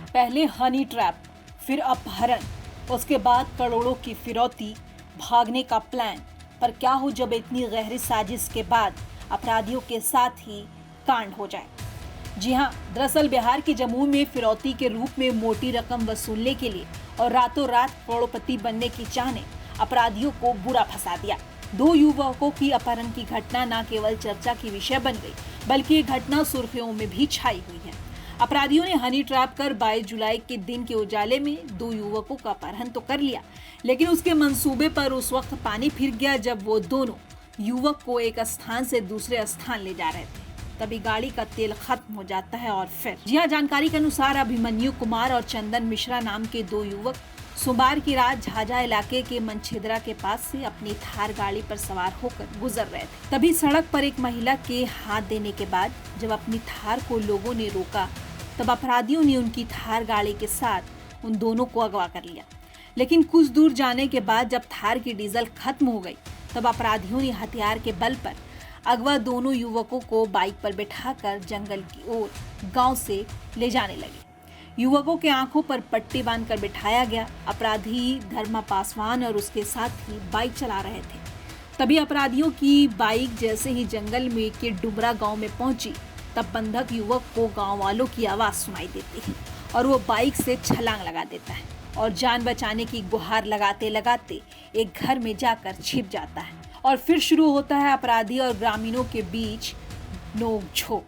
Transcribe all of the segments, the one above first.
पहले honey trap, फिर अपहरण, उसके बाद करोड़ों की फिरौती, भागने का प्लान। पर क्या हो जब इतनी गहरी साजिश के बाद अपराधियों के साथ ही कांड हो जाए। जी हाँ, दरअसल बिहार के जमुई में फिरौती के रूप में मोटी रकम वसूलने के लिए और रातों रात करोड़पति बनने की चाह ने अपराधियों को बुरा फंसा दिया। 2 युवकों की अपहरण की घटना न केवल चर्चा की विषय बन गई, बल्कि ये घटना सुर्खियों में भी छाई हुई है। अपराधियों ने हनी ट्रैप कर 22 जुलाई के दिन के उजाले में 2 युवकों का अपहरण तो कर लिया, लेकिन उसके मंसूबे पर उस वक्त पानी फिर गया जब वो दोनों युवक को एक स्थान से दूसरे स्थान ले जा रहे थे। तभी गाड़ी का तेल खत्म हो जाता है और फिर जी हाँ, जानकारी के अनुसार अभिमन्यु कुमार और चंदन मिश्रा नाम के 2 युवक सोमवार की रात झाझा इलाके के मनछेदरा के पास से अपनी थार गाड़ी पर सवार होकर गुजर रहे थे। तभी सड़क पर एक महिला के हाथ देने के बाद जब अपनी थार को लोगों ने रोका, तब अपराधियों ने उनकी थार गाड़ी के साथ उन दोनों को अगवा कर लिया। लेकिन कुछ दूर जाने के बाद जब थार की डीजल खत्म हो गई, तब अपराधियों ने हथियार के बल पर अगवा दोनों युवकों को बाइक पर बैठाकर जंगल की ओर गांव से ले जाने लगे। युवकों के आंखों पर पट्टी बांधकर बिठाया गया। अपराधी धर्मा पासवान और उसके साथी बाइक चला रहे थे। तभी अपराधियों की बाइक जैसे ही जंगल में के डुमरा गांव में पहुंची, तब बंधक युवक को गांव वालों की आवाज सुनाई देती है और वो बाइक से छलांग लगा देता है और जान बचाने की गुहार लगाते लगाते एक घर में जाकर छिप जाता है। और फिर शुरू होता है अपराधी और ग्रामीणों के बीच नोक-झोंक।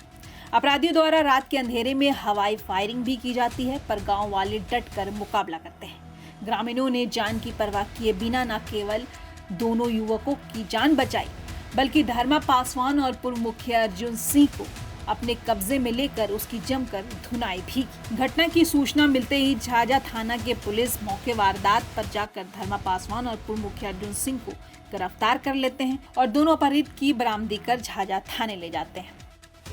अपराधियों द्वारा रात के अंधेरे में हवाई फायरिंग भी की जाती है, पर गांव वाले डटकर मुकाबला करते हैं। ग्रामीणों ने जान की परवाह किए बिना न केवल दोनों युवकों की जान बचाई, बल्कि धर्मा पासवान और पूर्व मुखिया अर्जुन सिंह को अपने कब्जे में लेकर उसकी जमकर धुनाई भी की। घटना की सूचना मिलते ही झाझा थाना के पुलिस मौके वारदात पर जाकर धर्मा पासवान और पूर्व मुखिया अर्जुन सिंह को गिरफ्तार कर लेते हैं और दोनों अपहृत की बरामदी कर झाझा थाने ले जाते हैं।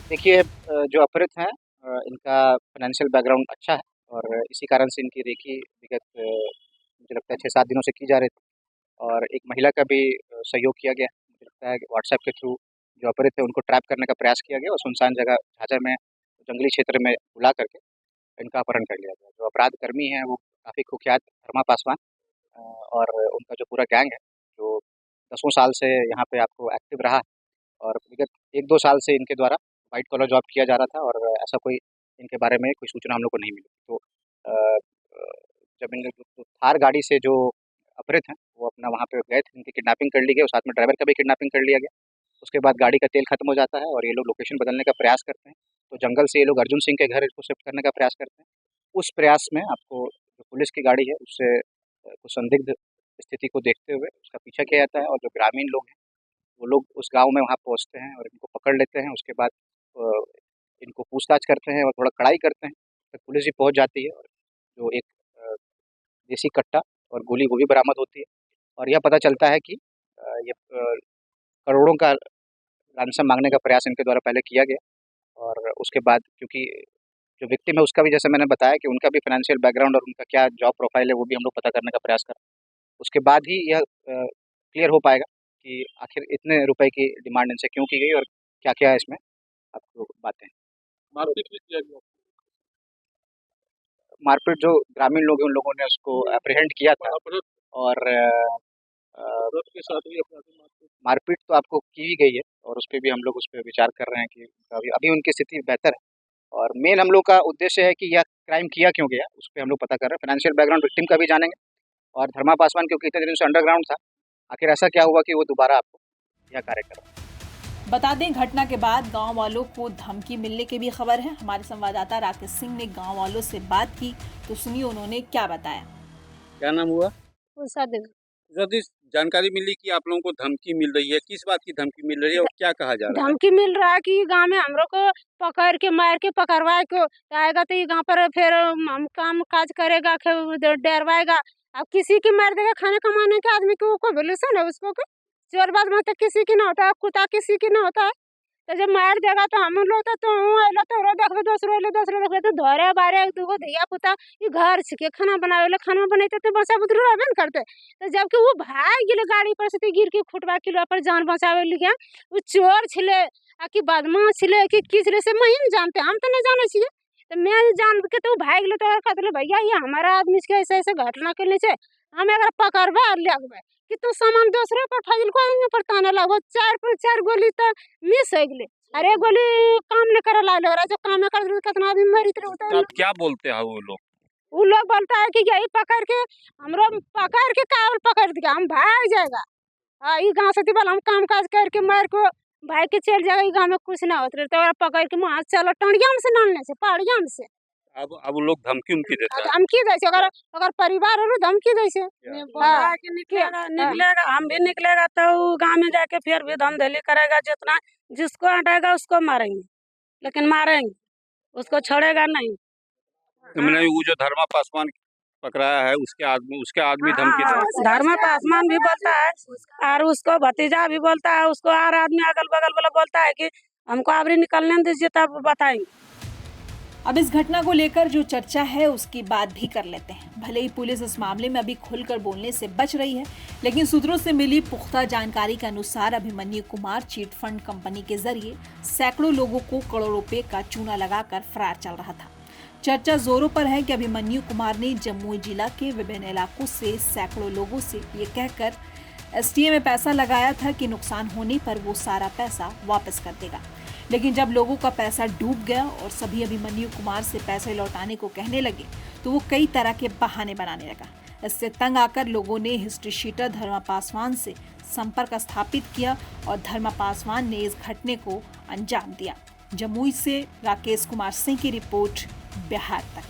देखिए, जो अपहृत हैं इनका फाइनेंशियल बैकग्राउंड अच्छा है और इसी कारण से इनकी रेकी विगत मुझे लगता है 6-7 दिनों से की जा रही थी और एक महिला का भी सहयोग किया गया। मुझे लगता है कि व्हाट्सएप के थ्रू जो अपहृत थे उनको ट्रैप करने का प्रयास किया गया और सुनसान जगह झाझा में जंगली क्षेत्र में बुला करके इनका अपहरण कर लिया गया। जो अपराध कर्मी हैं वो काफ़ी कुख्यात धर्मा पासवान और उनका जो पूरा गैंग है जो दसों साल से यहाँ पे आपको एक्टिव रहा और विगत 1-2 साल से इनके द्वारा वाइट कॉलर जॉब किया जा रहा था और ऐसा कोई इनके बारे में कोई सूचना हम लोग को नहीं मिली। तो जब इन जो थार गाड़ी से जो अपहृत हैं वो अपना वहाँ पे गए थे, इनकी किडनैपिंग कर ली गई और साथ में ड्राइवर का भी किडनैपिंग कर लिया गया। उसके बाद गाड़ी का तेल खत्म हो जाता है और ये लोग लोकेशन बदलने का प्रयास करते हैं। तो जंगल से ये लोग अर्जुन सिंह के घर इसको शिफ्ट करने का प्रयास करते हैं। उस प्रयास में आपको जो पुलिस की गाड़ी है उससे कुछ संदिग्ध स्थिति को देखते हुए उसका पीछा किया जाता है और जो ग्रामीण लोग हैं वो लोग उस गाँव में वहाँ पहुँचते हैं और इनको पकड़ लेते हैं। उसके बाद इनको पूछताछ करते हैं और थोड़ा कड़ाई करते हैं, तब पुलिस भी पहुँच जाती है और जो एक देसी कट्टा और गोली वो भी बरामद होती है और यह पता चलता है कि ये करोड़ों का रैंसम मांगने का प्रयास इनके द्वारा पहले किया गया और उसके बाद क्योंकि जो विक्टिम है उसका भी जैसे मैंने बताया कि उनका भी फाइनेंशियल बैकग्राउंड और उनका क्या जॉब प्रोफाइल है वो भी हम लोग पता करने का प्रयास कर रहे हैं। उसके बाद ही यह क्लियर हो पाएगा कि आखिर इतने रुपए की डिमांड इनसे क्यों की गई और क्या-क्या है इसमें आपको बातें। मारपीट भी किया गया। मारपीट जो ग्रामीण लोग हैं उन लोगों ने उसको एप्रीहेंड किया था और के साथ भी मारपीट तो आपको की ही गई है और उस पे भी हम लोग उस पे विचार कर रहे हैं कि अभी उनकी स्थिति बेहतर है और मेन हम लोग का उद्देश्य है कि यह क्राइम किया क्यों गया उस पे हम लोग पता कर रहे हैं। फाइनेंशियल बैकग्राउंड विक्टिम का भी जानेंगे और धर्मा पासवान क्योंकि इतने दिनों से अंडरग्राउंड था, आखिर ऐसा क्या हुआ कि वो दोबारा आपको यह कार्य कर रहा है। बता दें, घटना के बाद गांव वालों को धमकी मिलने की भी खबर है। हमारे संवाददाता राकेश सिंह ने गांव वालों से बात की, तो सुनिए उन्होंने क्या बताया। क्या नाम हुआ? उषा देवी। यदि जानकारी मिली कि आप लोगों को धमकी मिल रही है, किस बात की धमकी मिल रही है और क्या कहा जा रहा है? धमकी मिल रहा है कि गांव में हम लोग को पकड़ के मार के पकड़वाए को आएगा तो ये गांव पर फिर हम काम काज करेगा, डरवाएगा। अब किसी की मार देगा, खाने कमाने के आदमी को बोलूसन है उसको के चोर बात मतलब किसी की ना होता है, कुत्ता किसी की ना होता है। तो जब मार देगा तो हम लोग तो अइलो तो देखो दूसरो देखो तो धोरे बारे दूगो धिया पुता ये घर छिके खाना बनावे खाना बनाते तो बसा बुतरू रहबे न करते। तो जबकि वो भाग गेले गाड़ी पर से गिर के खुटवा किलो पर जान बचावे लिया वो चोर छिले आ कि बदमाश छिले कि की छिले से मैं नहीं जानते, हम तो नहीं जाने छिए। तो मैं जान के तो भाग ले तो कहते भैया ये हमारा आदमी के ऐसे ऐसे घटना के नीचे हम अगर पकड़बे और लगबे कि तू सामान दूसरे पर फैल को पर ताने लगो 4 गोली तो मिस हो गई। अरे गोली काम नहीं करे ला जो काम नहीं कर कितना आदमी मरी तो रहे। आप क्या बोलते हैं वो लोग बोलता है कि यही पकड़ के हमरो पकड़ के कावल पकड़ दिया हम भाग जाएगा। ये गाँव से बोल हम काम काज करके मार को भाई के चल जाएगा। ये गाँव में कुछ ना होता तो पकड़ के वहाँ चलो टंडिया में से नालने से पहाड़िया में से अब वो लोग धमकी उमकी देते हैं। धमकी दे अगर परिवार हो धमकी दे निकलेगा हम भी निकलेगा तो गांव में जाके फिर भी धमधेली करेगा। जितना जिसको हटाएगा उसको मारेंगे, लेकिन मारेंगे उसको छोड़ेगा नहीं। तो मैंने वो जो धर्मा पासवान पकड़ाया है उसके आदमी धमकी देते हैं। धर्मा पासवान भी बोलता है और उसको भतीजा भी बोलता है। उसको हर आदमी अगल बगल वाला बोलता है कि हमको अभी निकलने दीजिए तब बताएंगे। अब इस घटना को लेकर जो चर्चा है उसकी बात भी कर लेते हैं। भले ही पुलिस इस मामले में अभी खुलकर बोलने से बच रही है, लेकिन सूत्रों से मिली पुख्ता जानकारी के अनुसार Abhimanyu Kumar chit fund company के जरिए सैकड़ों लोगों को करोड़ों रुपए का चूना लगाकर फरार चल रहा था। चर्चा जोरों पर है कि अभिमन्यु कुमार ने जमुई जिला के विभिन्न इलाकों से सैकड़ों लोगों से ये कहकर एसटीए में पैसा लगाया था कि नुकसान होने पर वो सारा पैसा वापस कर देगा। लेकिन जब लोगों का पैसा डूब गया और सभी अभिमन्यु कुमार से पैसे लौटाने को कहने लगे तो वो कई तरह के बहाने बनाने लगा। इससे तंग आकर लोगों ने हिस्ट्री शीटर धर्मा पासवान से संपर्क स्थापित किया और धर्मा पासवान ने इस घटने को अंजाम दिया। जमुई से राकेश कुमार सिंह की रिपोर्ट, बिहार तक।